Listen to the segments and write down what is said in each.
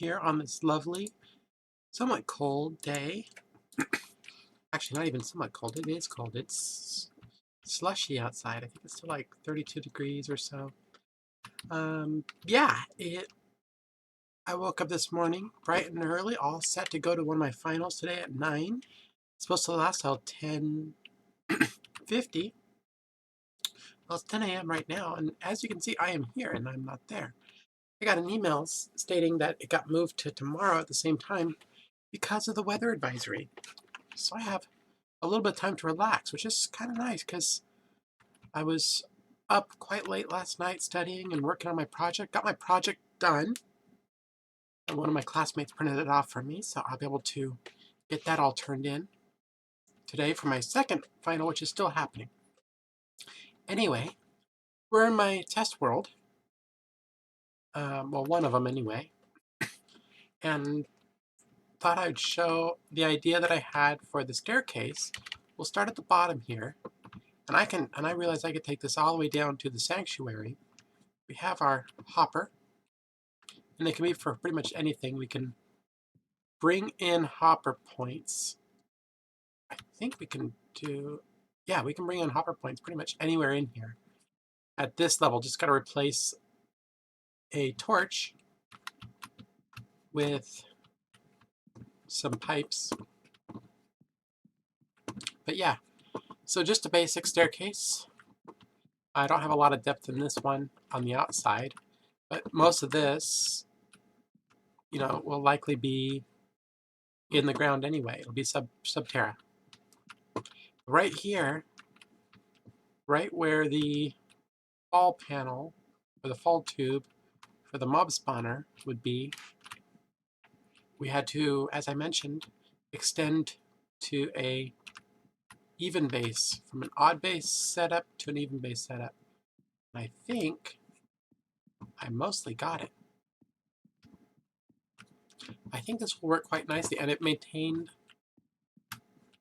here on this lovely, somewhat cold day. Actually, not even somewhat cold. It is cold. It's slushy outside. I think it's still like 32 degrees or so. Yeah, I woke up this morning bright and early, all set to go to one of my finals today at 9. It's supposed to last till 10:50. Well, it's 10 a.m. right now, and as you can see, I am here and I'm not there. I got an email stating that it got moved to tomorrow at the same time because of the weather advisory. So I have a little bit of time to relax, which is kind of nice because I was up quite late last night studying and working on my project. Got my project done, and one of my classmates printed it off for me, so I'll be able to get that all turned in today for my second final, which is still happening. Anyway, we're in my test world. Well, one of them anyway. And thought I'd show the idea that I had for the staircase. We'll start at the bottom here, and I realized I could take this all the way down to the sanctuary. We have our hopper, and they can be for pretty much anything. We can bring in hopper points. I think we can do, yeah, we can bring in hopper points pretty much anywhere in here. At this level, just got to replace a torch with some pipes. But yeah, so just a basic staircase. I don't have a lot of depth in this one on the outside, but most of this, will likely be in the ground anyway. It'll be subterra. Right here, right where the fall panel, or the fall tube for the mob spawner would be, we had to, as I mentioned, extend to a even base, from an odd base setup to an even base setup. And I think I mostly got it. I think this will work quite nicely, and it maintained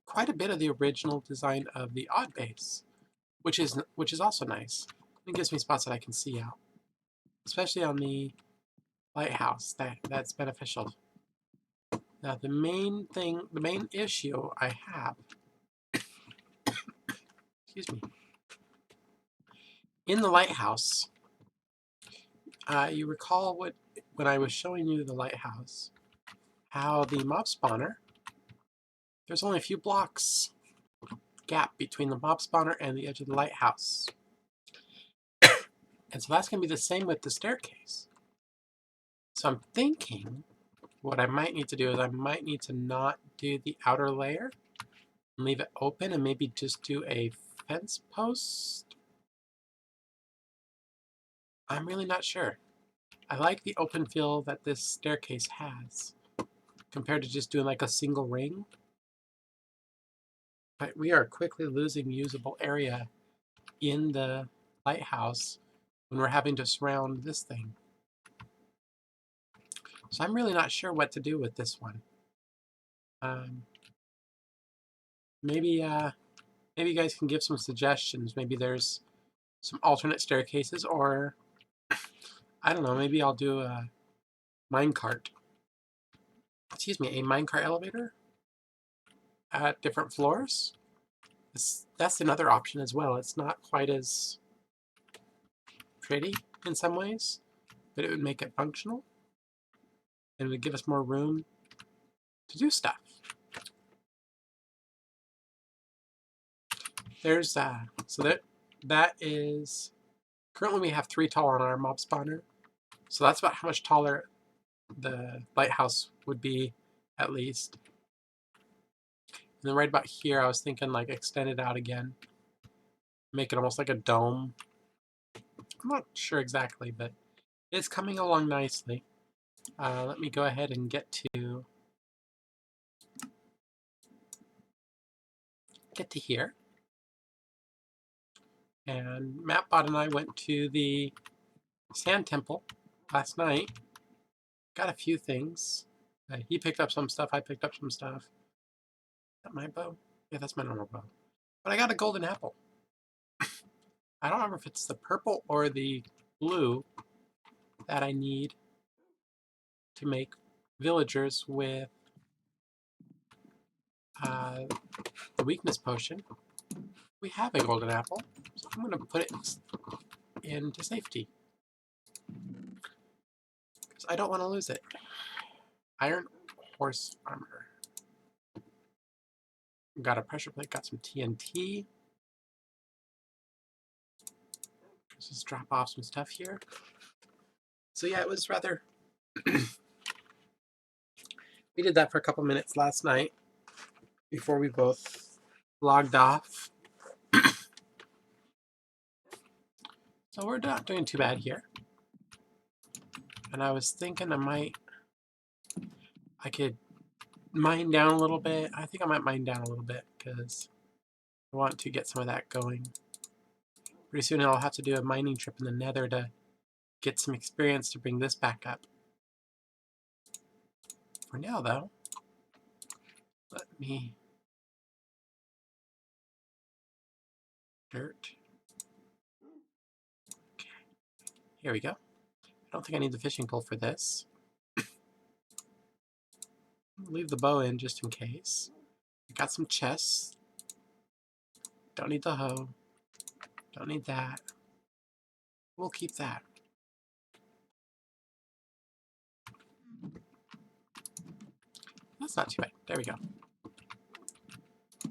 quite a bit of the original design of the odd base, which is also nice. It gives me spots that I can see out, especially on the lighthouse. That's beneficial. Now the main issue I have, excuse me, in the lighthouse, you recall when I was showing you the lighthouse, how the mob spawner, there's only a few blocks gap between the mob spawner and the edge of the lighthouse. And so that's going to be the same with the staircase. So I'm thinking what I might need to do is I might need to not do the outer layer and leave it open and maybe just do a fence post. I'm really not sure. I like the open feel that this staircase has compared to just doing like a single ring. But we are quickly losing usable area in the lighthouse when we're having to surround this thing. So I'm really not sure what to do with this one. Maybe you guys can give some suggestions. Maybe there's some alternate staircases, or I don't know, maybe I'll do a minecart. Excuse me, a minecart elevator at different floors. That's another option as well. It's not quite as pretty in some ways, but it would make it functional, and it would give us more room to do stuff. There's so that is currently we have 3 tall on our mob spawner, so that's about how much taller the lighthouse would be at least. And then right about here, I was thinking like extend it out again, make it almost like a dome. I'm not sure exactly, but it's coming along nicely. Let me go ahead and get to here. And Mapbot and I went to the Sand Temple last night. Got a few things. He picked up some stuff. I picked up some stuff. Is that my bow? Yeah, that's my normal bow. But I got a golden apple. I don't remember if it's the purple or the blue that I need to make villagers with the weakness potion. We have a golden apple, so I'm going to put it into safety. Because I don't want to lose it. Iron horse armor. Got a pressure plate, got some TNT. Let's just drop off some stuff here. So yeah, it was rather... We did that for a couple minutes last night before we both logged off. So we're not doing too bad here. And I was thinking I could mine down a little bit. I think I might mine down a little bit because I want to get some of that going. Pretty soon I'll have to do a mining trip in the Nether to get some experience to bring this back up. For now, though, let me... Dirt. Okay. Here we go. I don't think I need the fishing pole for this. Leave the bow in just in case. I got some chests. Don't need the hoe. Don't need that. We'll keep that. That's not too bad. There we go.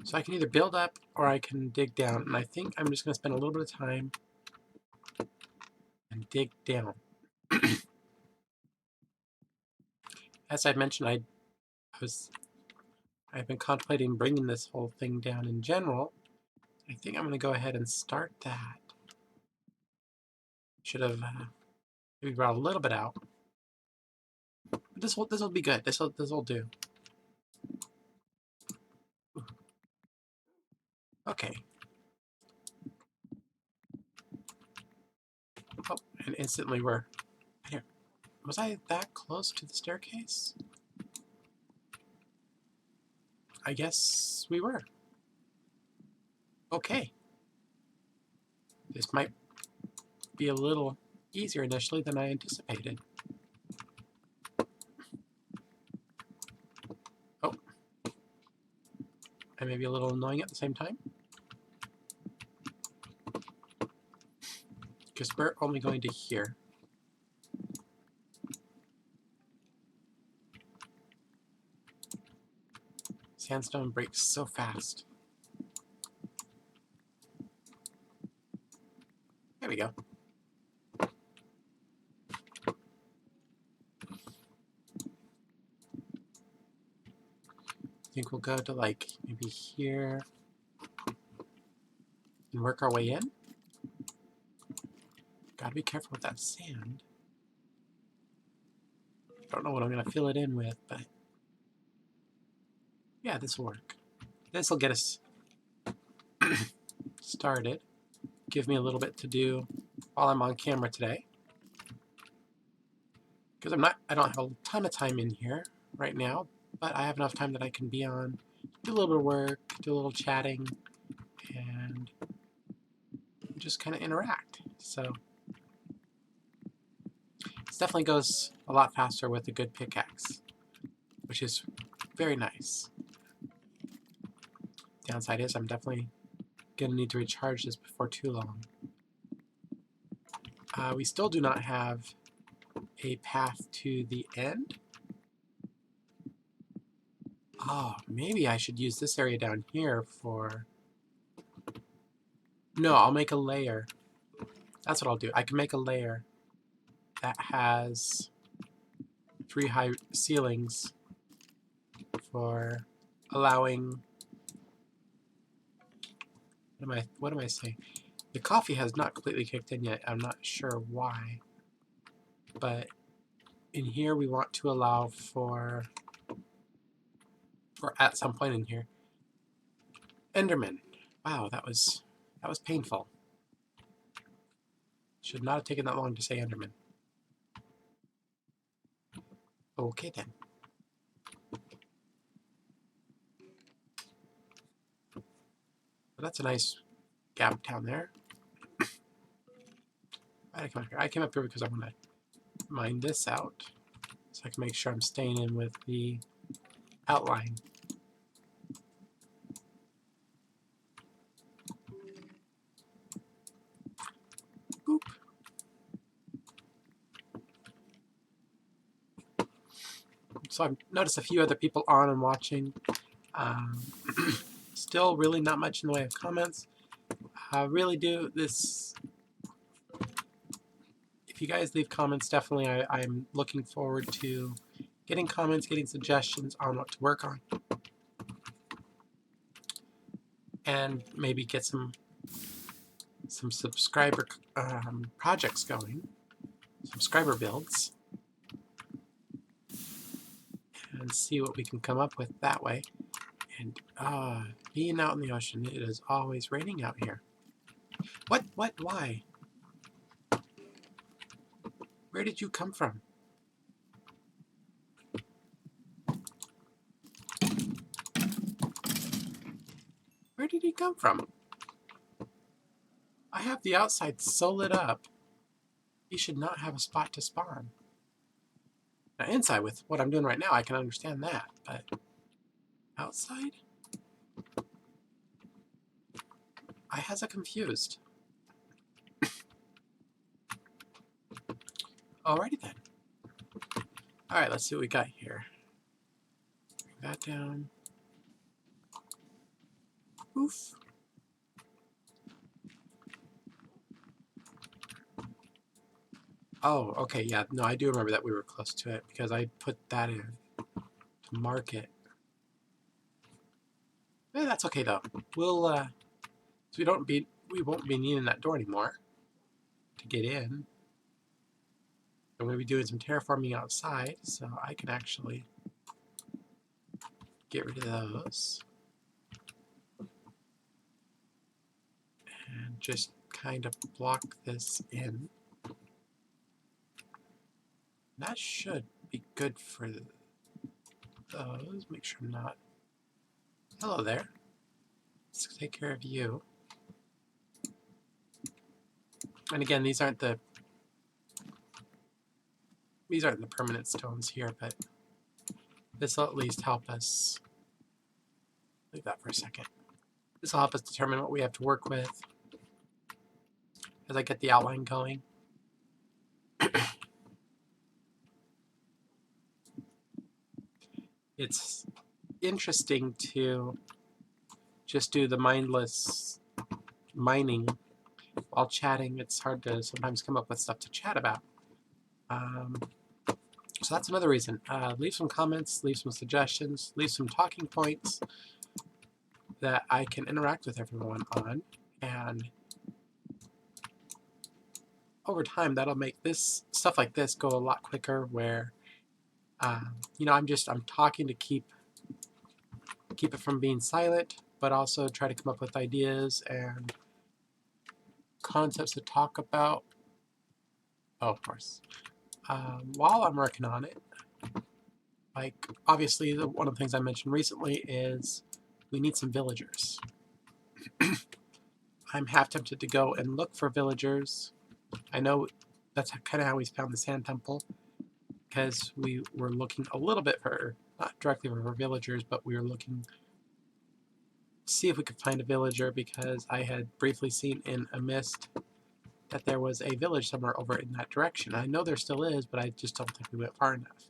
So I can either build up or I can dig down. And I think I'm just going to spend a little bit of time and dig down. As I mentioned, I've been contemplating bringing this whole thing down in general. I think I'm going to go ahead and start that. Should have maybe brought a little bit out. But this will be good. This will do. Okay. Oh, and instantly we're here. Was I that close to the staircase? I guess we were. Okay. This might be a little easier initially than I anticipated. Oh. And maybe a little annoying at the same time. Because we're only going to here. Sandstone breaks so fast. There we go. I think we'll go to like maybe here and work our way in. Gotta be careful with that sand. Don't know what I'm gonna fill it in with, but yeah, this will work. This will get us started. Give me a little bit to do while I'm on camera today. Because I don't have a ton of time in here right now, but I have enough time that I can be on, do a little bit of work, do a little chatting, and just kind of interact. So this definitely goes a lot faster with a good pickaxe, which is very nice. Downside is I'm definitely going to need to recharge this before too long. We still do not have a path to the end. Oh, maybe I should use this area down here for... No, I'll make a layer. That's what I'll do. I can make a layer that has 3 high ceilings for allowing... What am I saying? The coffee has not completely kicked in yet. I'm not sure why. But in here we want to allow for... Or at some point in here. Enderman. Wow, that was painful. Should not have taken that long to say Enderman. Okay then. But that's a nice gap down there. Why did I come up here? I came up here because I want to mine this out. so I can make sure I'm staying in with the outline. Boop. So I've noticed a few other people on and watching. Still really not much in the way of comments. Really do this. If you guys leave comments, definitely I'm looking forward to getting comments, getting suggestions on what to work on. And maybe get some subscriber projects going, subscriber builds, and see what we can come up with that way. And being out in the ocean, it is always raining out here. What? Why? Where did you come from? Where did he come from? I have the outside so lit up. He should not have a spot to spawn. Now inside, with what I'm doing right now, I can understand that, but outside? I has a confused. Alrighty then. Alright, let's see what we got here. Bring that down. Oof. Oh, okay, yeah, no, I do remember that we were close to it because I put that in to mark it. That's okay though. We'll so we won't be needing that door anymore to get in. I'm going to be doing some terraforming outside, so I can actually get rid of those and just kind of block this in. That should be good for those. Make sure I'm not. Hello there. Let's take care of you. And again, these aren't the permanent stones here, but this will at least help us. Leave that for a second. This will help us determine what we have to work with as I get the outline going. It's interesting to just do the mindless mining while chatting. It's hard to sometimes come up with stuff to chat about. So that's another reason. Leave some comments, leave some suggestions, leave some talking points that I can interact with everyone on, and over time that'll make this stuff like this go a lot quicker. Where you know, I'm talking to keep it from being silent, but also try to come up with ideas and concepts to talk about. Oh, of course. While I'm working on it, like obviously one of the things I mentioned recently is we need some villagers. I'm half tempted to go and look for villagers. I know that's kind of how we found the sand temple, because we were looking a little bit for, not directly for villagers, but we were looking to see if we could find a villager, because I had briefly seen in a mist that there was a village somewhere over in that direction. I know there still is, but I just don't think we went far enough.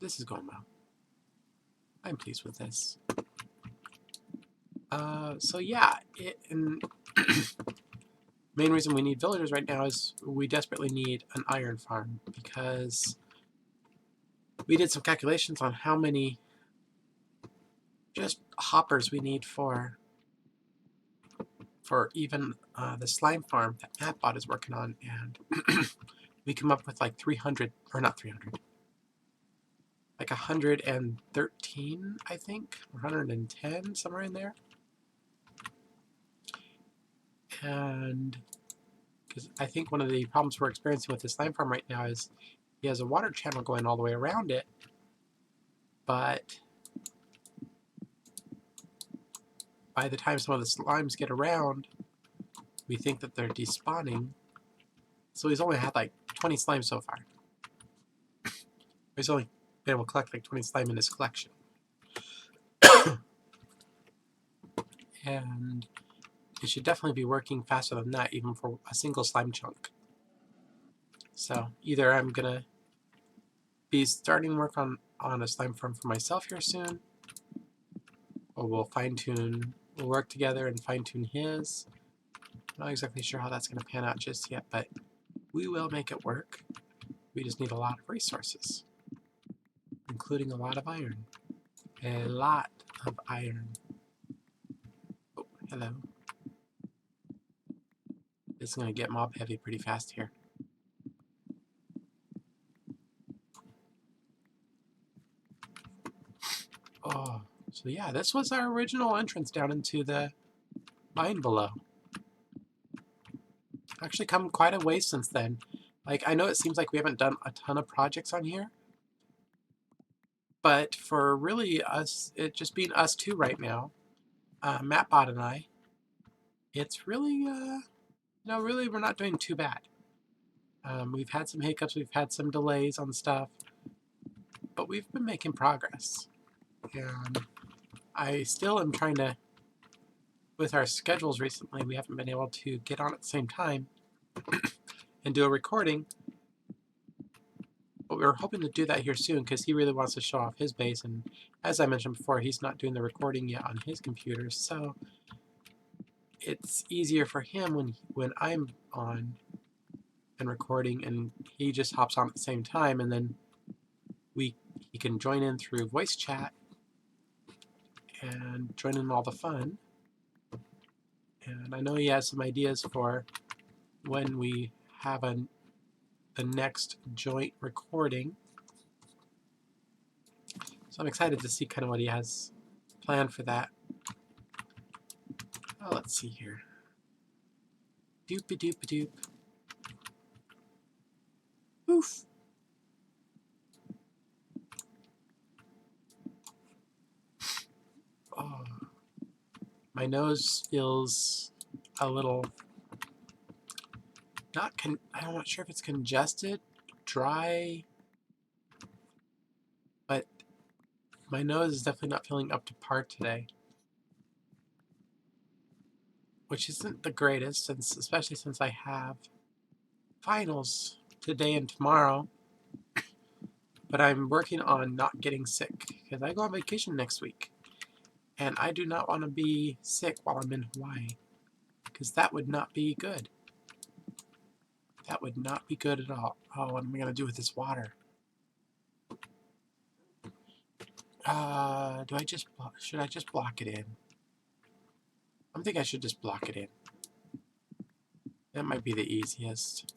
This is going well. I'm pleased with this. So yeah, main reason we need villagers right now is we desperately need an iron farm, because we did some calculations on how many just hoppers we need for even the slime farm that MattBot is working on, and we come up with like 300, or not 300, like 113, I think, 110, somewhere in there. And because I think one of the problems we're experiencing with this slime farm right now is he has a water channel going all the way around it, but by the time some of the slimes get around, we think that they're despawning, So he's only had like 20 slime so far. He's only been able to collect like 20 slime in his collection. And it should definitely be working faster than that, even for a single slime chunk. So either I'm gonna be starting work on a slime farm for myself here soon, or we'll work together and fine-tune his. I'm not exactly sure how that's gonna pan out just yet, but we will make it work. We just need a lot of resources, including a lot of iron. A lot of iron. Oh, hello. This is going to get mob heavy pretty fast here. Oh, so yeah, this was our original entrance down into the mine below. Actually come quite a ways since then. Like, I know it seems like we haven't done a ton of projects on here, but for really us, it just being us two right now, Mattbot and I, it's really, no, really we're not doing too bad. We've had some hiccups, we've had some delays on stuff, but we've been making progress. And I still am trying to, with our schedules recently, we haven't been able to get on at the same time and do a recording. But we're hoping to do that here soon because he really wants to show off his base. And as I mentioned before, he's not doing the recording yet on his computer. So it's easier for him when I'm on and recording and he just hops on at the same time. And then he can join in through voice chat and join in all the fun. And I know he has some ideas for when we have the next joint recording. So I'm excited to see kind of what he has planned for that. Oh, let's see here. Doop-a-doop-a-doop. Oof. Oh. My nose feels a little I'm not sure if it's congested, dry, but my nose is definitely not feeling up to par today, which isn't the greatest, especially since I have finals today and tomorrow. But I'm working on not getting sick because I go on vacation next week, and I do not want to be sick while I'm in Hawaii because that would not be good. That would not be good at all. Oh, what am I going to do with this water? Should I just block it in? I think I should just block it in. That might be the easiest.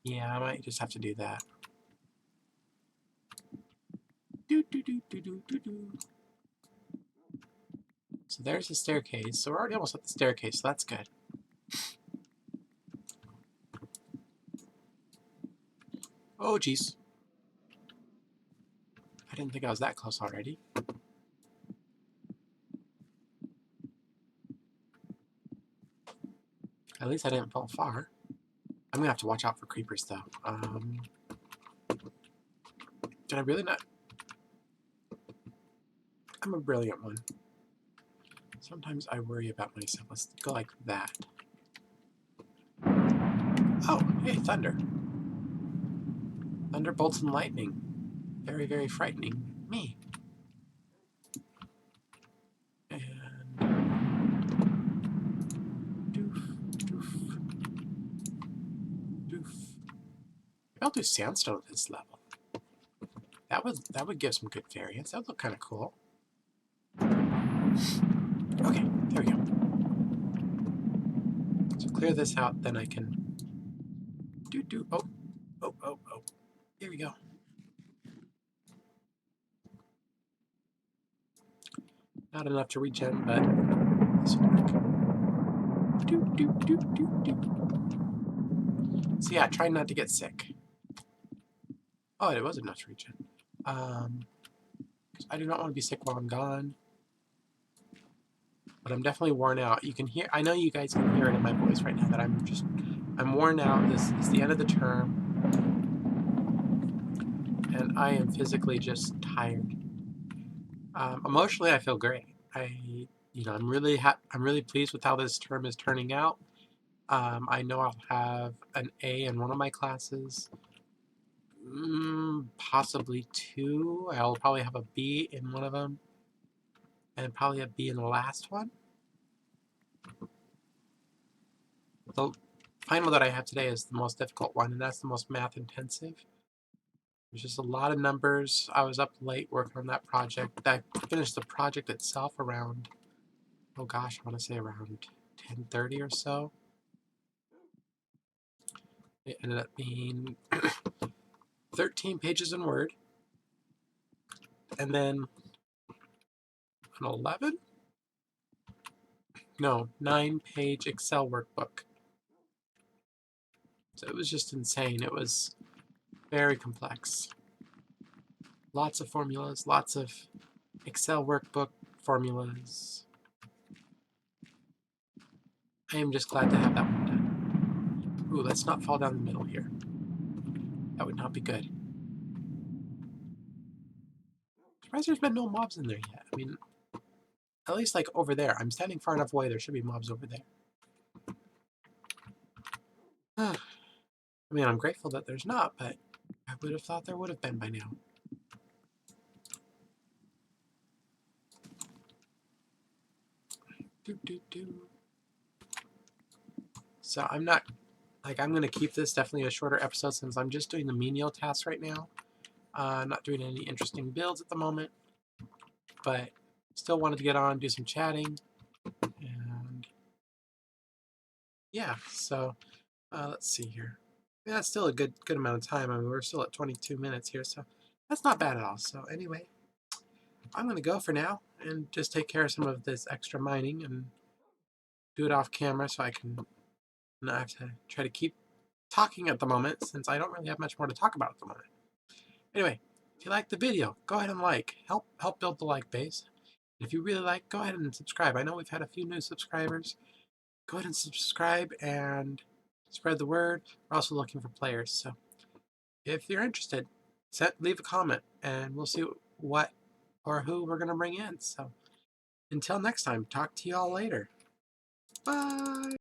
Yeah, I might just have to do that. So there's the staircase. So we're already almost at the staircase, so that's good. Oh, jeez. I didn't think I was that close already. At least I didn't fall far. I'm gonna have to watch out for creepers, though. Did I really not? I'm a brilliant one. Sometimes I worry about myself. Let's go like that. Oh, hey, thunder. Thunderbolts and lightning. Very, very frightening me. And doof, doof, doof. I'll do sandstone at this level. That would give some good variance. That would look kind of cool. Okay, there we go. So clear this out, then I can oh. Here we go. Not enough to regen, but this will work. So yeah, try not to get sick. Oh, it was enough to regen. I do not want to be sick while I'm gone. but I'm definitely worn out. You can hear, I know you guys can hear it in my voice right now that I'm worn out. This is the end of the term, and I am physically just tired. Emotionally, I feel great. I'm really pleased with how this term is turning out. I know I'll have an A in one of my classes, possibly two. I'll probably have a B in one of them, and probably a B in the last one. The final that I have today is the most difficult one, and that's the most math intensive. There's just a lot of numbers. I was up late working on that project. I finished the project itself around, oh gosh, I want to say around 10:30 or so. It ended up being 13 pages in Word, and then an 9-page Excel workbook. So it was just insane. It was very complex. Lots of formulas, lots of Excel workbook formulas. I am just glad to have that one done. Ooh, let's not fall down the middle here. That would not be good. Surprised there's been no mobs in there yet. I mean, at least like over there. I'm standing far enough away, there should be mobs over there. I mean, I'm grateful that there's not, but I would have thought there would have been by now. So I'm not, I'm going to keep this definitely a shorter episode since I'm just doing the menial tasks right now. Not doing any interesting builds at the moment, but still wanted to get on, do some chatting, and yeah, so let's see here. Yeah, that's still a good amount of time. I mean, we're still at 22 minutes here, so that's not bad at all. So anyway, I'm going to go for now and just take care of some of this extra mining and do it off camera so I can not have to try to keep talking at the moment since I don't really have much more to talk about at the moment. Anyway, if you liked the video, go ahead and help build the like base. If you really like, go ahead and subscribe. I know we've had a few new subscribers. Go ahead and subscribe and spread the word. We're also looking for players, so if you're interested, leave a comment and we'll see what or who we're going to bring in. So until next time, talk to you all later. Bye!